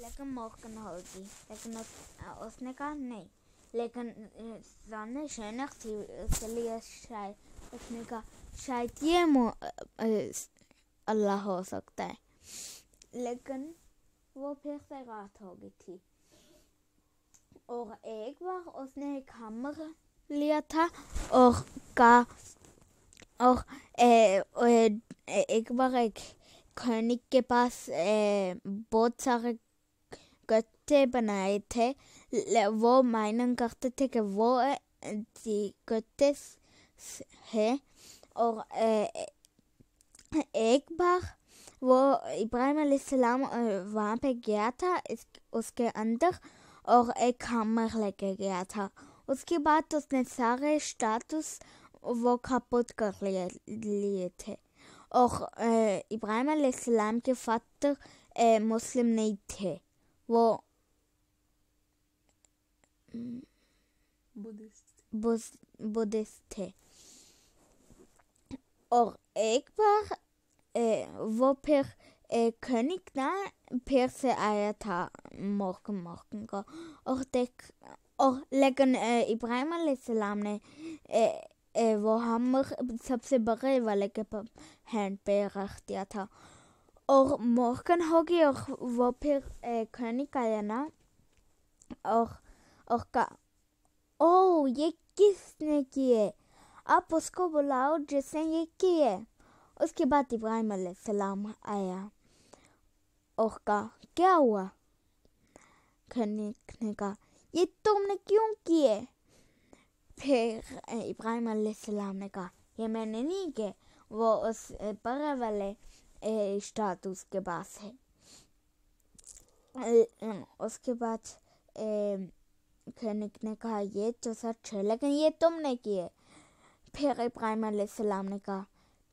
لیکن ممکن ہوگی، لیکن اس نے کہا نہیں، لیکن سامنے شینخ تھی اس لیے شاید اس نے کہا شاید یہ اللہ ہو سکتا ہے، لیکن وہ پھر سے غلط ہو گئی تھی۔ اور ایک بار اس نے ایک ہمر لیا تھا اور ایک بار ایک خینک کے پاس بہت سارے گتے بنائے تھے، وہ مائننگ کرتے تھے کہ وہ گتے ہے، اور ایک بار وہ ابراہیم علیہ السلام وہاں پہ گیا تھا اس کے اندر اور ایک ہمر لے کے گیا تھا۔ اس کے بعد اس نے سارے اسٹیٹس وہ کھپت کر لیے تھے، اور ابراہیم علیہ السلام کے فاتر مسلم نہیں تھے، وہ بدھسٹ تھے۔ اور ایک بار وہ پھر خینک نہ پھر سے آیا تھا موقع کو اور لیکن ابراہیم علیہ السلام نے وہ ہمر سب سے بغیر والے کے ہینڈ پہ رکھ دیا تھا، اور موقع ہوگی، اور وہ پھر خینک آیا نا اور کہا او یہ کس نے کیے، آپ اس کو بلاؤ جس نے یہ کیے۔ اس کے بعد ابراہیم علیہ السلام آیا اور کہا کیا ہوا؟ خینک نے کہا یہ تم نے کیوں کیے؟ پھر ابراہیم علیہ السلام نے کہا یہ میں نے نہیں کیے، وہ اس بغیر والے اسٹیٹس کے پاس ہے۔ اس کے بعد خینک نے کہا یہ تو سچ ہے، لیکن یہ تم نے کیے۔ پھر ابراہیم علیہ السلام نے کہا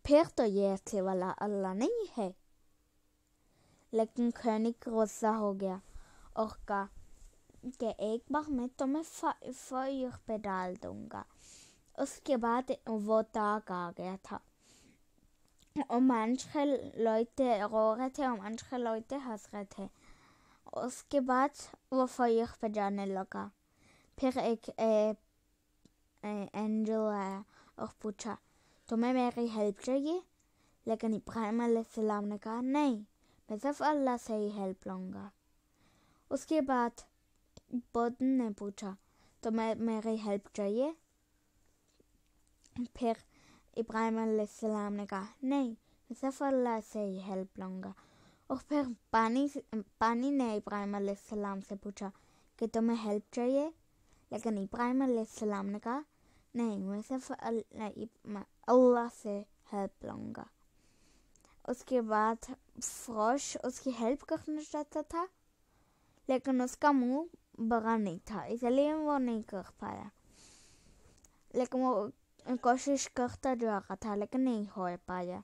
پھر تو یہ اصلی والا اللہ نہیں ہے، لیکن خینک غصہ ہو گیا اور کہا کہ ایک بار میں تمہیں فائر پہ ڈال دوں گا۔ اس کے بعد وہ تاغ آ گیا تھا، اور منچے لوتے رو رہے تھے اور منچے لوتے ہنس رہے تھے۔ اس کے بعد وہ فائر پہ جانے لگا۔ پھر ایک اینجل آیا اور پوچھا تمہیں میری ہیلپ چاہیے؟ لیکن ابراہیم علیہ السلام نے کہا نہیں، میں صرف اللہ سے ہی ہیلپ لوں گا۔ اس کے بعد بدھ نے پوچھا تمہیں میری ہیلپ چاہیے؟ پھر ابراہیم علیہ السلام نے کہا نہیں، میں صرف اللہ سے ہی ہیلپ لوں گا۔ اور پھر پانی نے ابراہیم علیہ السلام سے پوچھا کہ تمہیں ہیلپ چاہیے؟ لیکن ابراہیم علیہ السلام نے کہا نہیں، میں صرف اللہ سے ہیلپ لوں گا۔ اس کے بعد فروش اس کی ہیلپ کرنا چاہتا تھا، لیکن اس کا منہ بڑا نہیں تھا، اس لیے وہ نہیں کر پایا، لیکن وہ کوشش کرتا جا رہا تھا لیکن نہیں ہو پایا۔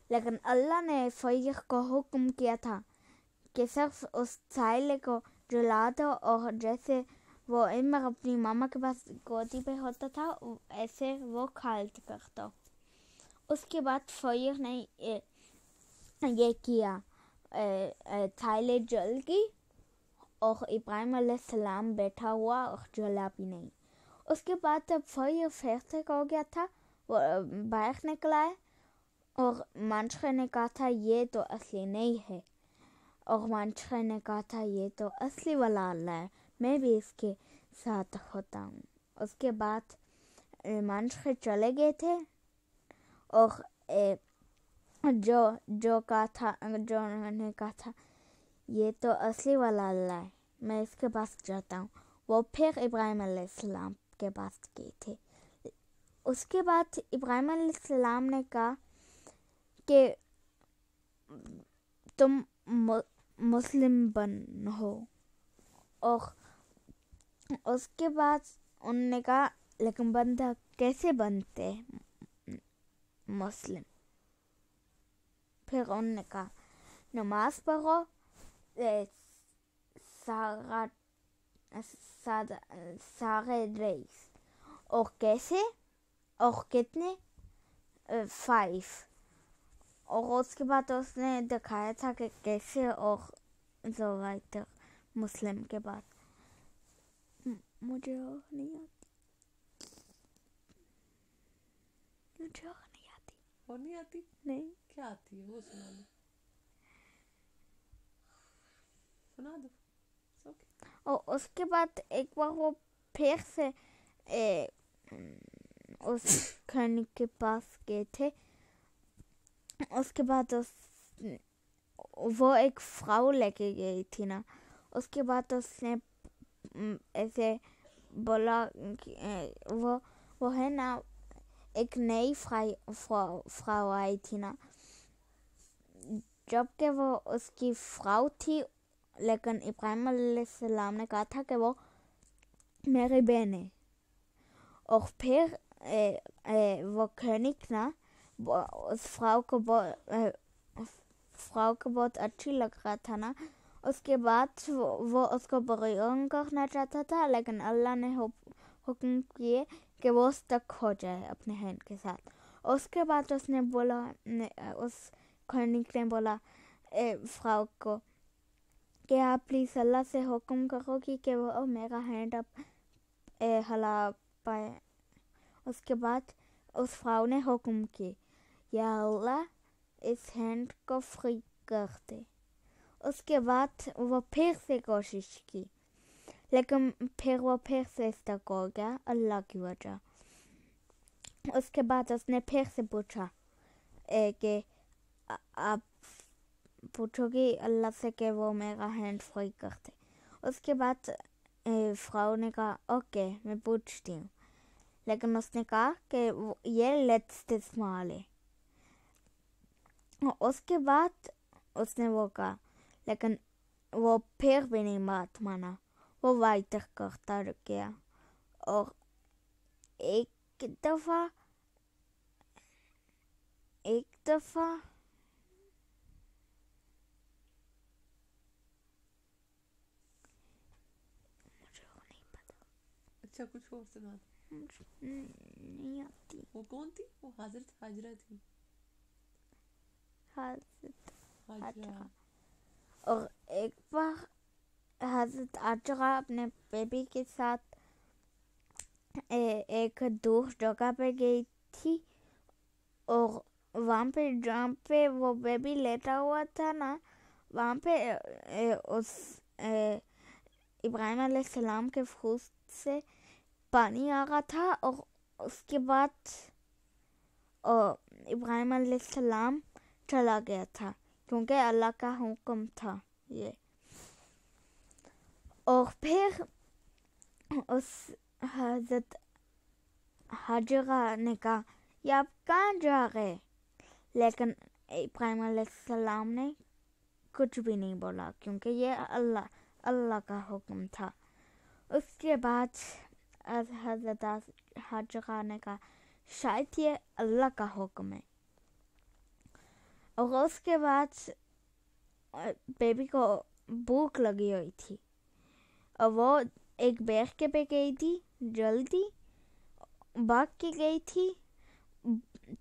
لیکن اللہ نے فائر کو حکم کیا تھا کہ صرف اس سائلے کو جلا دو، اور جیسے وہ عمر اپنی ماما کے پاس گودی پہ ہوتا تھا ایسے وہ خالد کر دو۔ اس کے بعد فائر نے یہ کیا، سائلے جل گئی اور ابراہیم علیہ السلام بیٹھا ہوا اور جلا بھی نہیں۔ اس کے بعد جب فائر پھر سے ہو گیا تھا، وہ باہر نکلا ہے، اور منچے نے کہا تھا یہ تو اصلی نہیں ہے، اور منچے نے کہا تھا یہ تو اصلی والا اللہ ہے، میں بھی اس کے ساتھ ہوتا ہوں۔ اس کے بعد منچے چلے گئے تھے، اور جو نے کہا تھا یہ تو اصلی والا اللہ ہے، میں اس کے پاس جاتا ہوں، وہ پھر ابراہیم علیہ السلام کے پاس گئے تھے۔ اس کے بعد ابراہیم علیہ السلام نے کہا کہ تم مسلم بنو، اور اس کے بعد انہوں نے کہا لیکن بندہ کیسے بنتے مسلم؟ پھر انہوں نے کہا نماز پڑھو، سارے ریس، اور کیسے اور کتنے 5، اور اس کے بعد اس نے دکھایا تھا کہ کیسے اور so weiter مسلم کے بعد. مجھے اور نہیں آتی. مجھے اور نہیں آتی. اور نہیں آتی؟ نہیں. کیا آتی ہے وہ سنا دو. سنا دو. اور اس کے بعد ایک بار وہ پھر سے اس کہانی کے پاس گئے تھے. اس کے بعد وہ ایک فراؤ لے کے گئی تھی نا. اس کے بعد اس نے ایسے بولا وہ ہے نا ایک نئی فراؤ آئی تھی نا. جب کہ وہ اس کی فراؤ تھی لیکن ابراہیم علیہ السلام نے کہا تھا کہ وہ میری بہن ہے. اور پھر وہ کہنک نا اس فراؤ کو بہت اچھی لگ رہا تھا نا. اس کے بعد وہ اس کو برئون کرنا چاہتا تھا لیکن اللہ نے حکم کیے کہ وہ اسٹک ہو جائے اپنے ہینڈ کے ساتھ. اس کے بعد اس نے بولا, اس کہنک نے بولا فراؤ کو کہ آپ پلیز اللہ سے حکم کرو کہ وہ میرا ہینڈ اب ہلا پائے. اس کے بعد اس فراؤ نے حکم کی یا اللہ اس ہینڈ کو فری کر دے. اس کے بعد وہ پھر سے کوشش کی لیکن پھر وہ پھر سے اسٹک ہو گیا اللہ کی وجہ. اس کے بعد اس نے پھر سے پوچھا کہ آپ پوچھو گی اللہ سے کہ وہ میرا ہینڈ فری کر دے. اس کے بعد فراؤ نے کہا اوکے میں پوچھتی ہوں, لیکن اس نے کہا کہ یہ لیٹس استعمال ہے. اس کے بعد اس نے وہ کہا لیکن وہ پھر بھی نہیں بات مانا. وہ وائٹر کرتا گیا. اور ایک دفعہ اچھا کچھ اور سنا دو. نہیں آتی. وہ کون تھی؟ وہ حضرت حاجرہ تھی. حضرت حاجرہ. اور ایک بار حضرت حاجرہ اپنے بیبی کے ساتھ ایک دور جگہ پہ گئی تھی. اور وہاں پہ جہاں پہ وہ بیبی لیٹا ہوا تھا نا, وہاں پہ اس ابراہیم علیہ السلام کے منہ سے پانی آ رہا تھا. اور اس کے بعد ابراہیم علیہ السلام چلا گیا تھا کیونکہ اللہ کا حکم تھا یہ. اور پھر اس حضرت حاجرہ نے کہا یہ آپ کہاں جا رہے, لیکن ابراہیم علیہ السلام نے کچھ بھی نہیں بولا کیونکہ یہ اللہ کا حکم تھا. اس کے بعد حضرت حاجرہ نے کہا شاید یہ اللہ کا حکم ہے. اور اس کے بعد بیبی کو بھوک لگی ہوئی تھی اور وہ ایک بیگ کے پہ گئی تھی, جلدی بھاگ کے گئی تھی.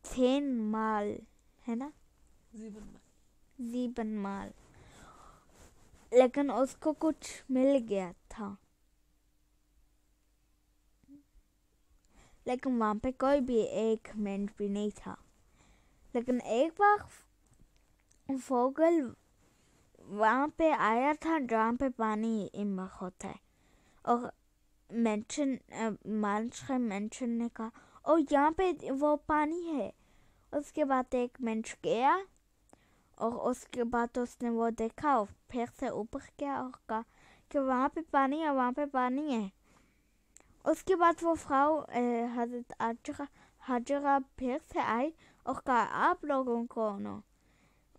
تھین مال ہے نا, زیبن مال, لیکن اس کو کچھ مل گیا تھا لیکن وہاں پہ کوئی بھی ایک منٹ بھی نہیں تھا. لیکن ایک بار فوگل وہاں پہ آیا تھا جہاں پہ پانی امر ہوتا ہے. اور مینشن نے کہا اور یہاں پہ وہ پانی ہے. اس کے بعد ایک منچ گیا اور اس کے بعد اس نے وہ دیکھا اور پھر سے اوپر گیا اور کہا کہ وہاں پہ پانی ہے, وہاں پہ پانی ہے. اس کے بعد وہ فراؤ حضرت حاجرہ پھر سے آئی اور کہا آپ لوگوں کو انہوں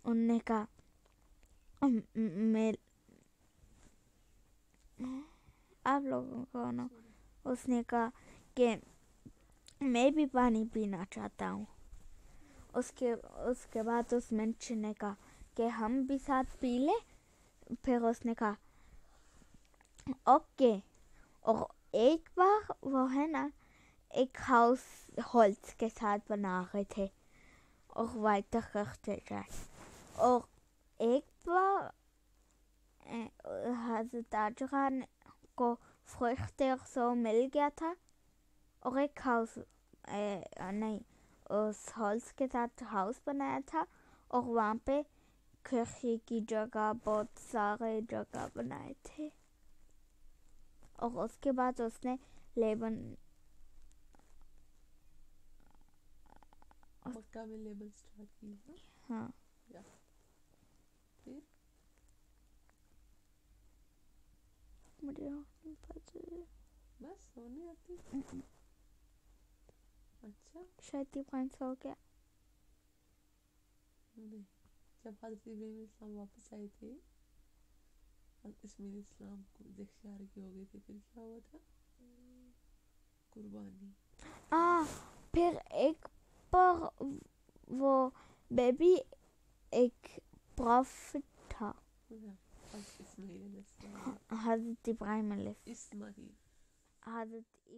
نے کہا آپ لوگوں کو اس نے کہا کہ میں بھی پانی پینا چاہتا ہوں. اس کے بعد اس منچ نے کہا کہ ہم بھی ساتھ پی لیں. پھر اس نے کہا اوکے. اور ایک بار وہ ہے نا ایک ہاؤس ہولز کے ساتھ بنا رہے تھے اور وائٹر کرتے جائے. اور ایک بار حضرت آجرا کو فرشتے اور سو مل گیا تھا اور ایک ہاؤس نہیں اس ہالس کے ساتھ ہاؤس بنایا تھا اور وہاں پہ کھڑکی کی جگہ بہت سارے جگہ بنائے تھے. اور اس کے بعد اس نے لیبن مکہ میں لیبل سٹارٹ کی. ہاں پھر مجھے بس سونے آتی. اچھا شاید 3 ہو گیا. نہیں، جب حضرت ابراہیم السلام واپس آئے تھے اسماعیل السلام کو دیکھ کی ہو گئی تھی، پھر کیا ہوا تھا؟ قربانی. پھر ایک پر وہ بیبی ایک پروفٹ تھا اسماعیل علیہ السلام. حضرت ابراہیم علیہ اسماعیل حضرت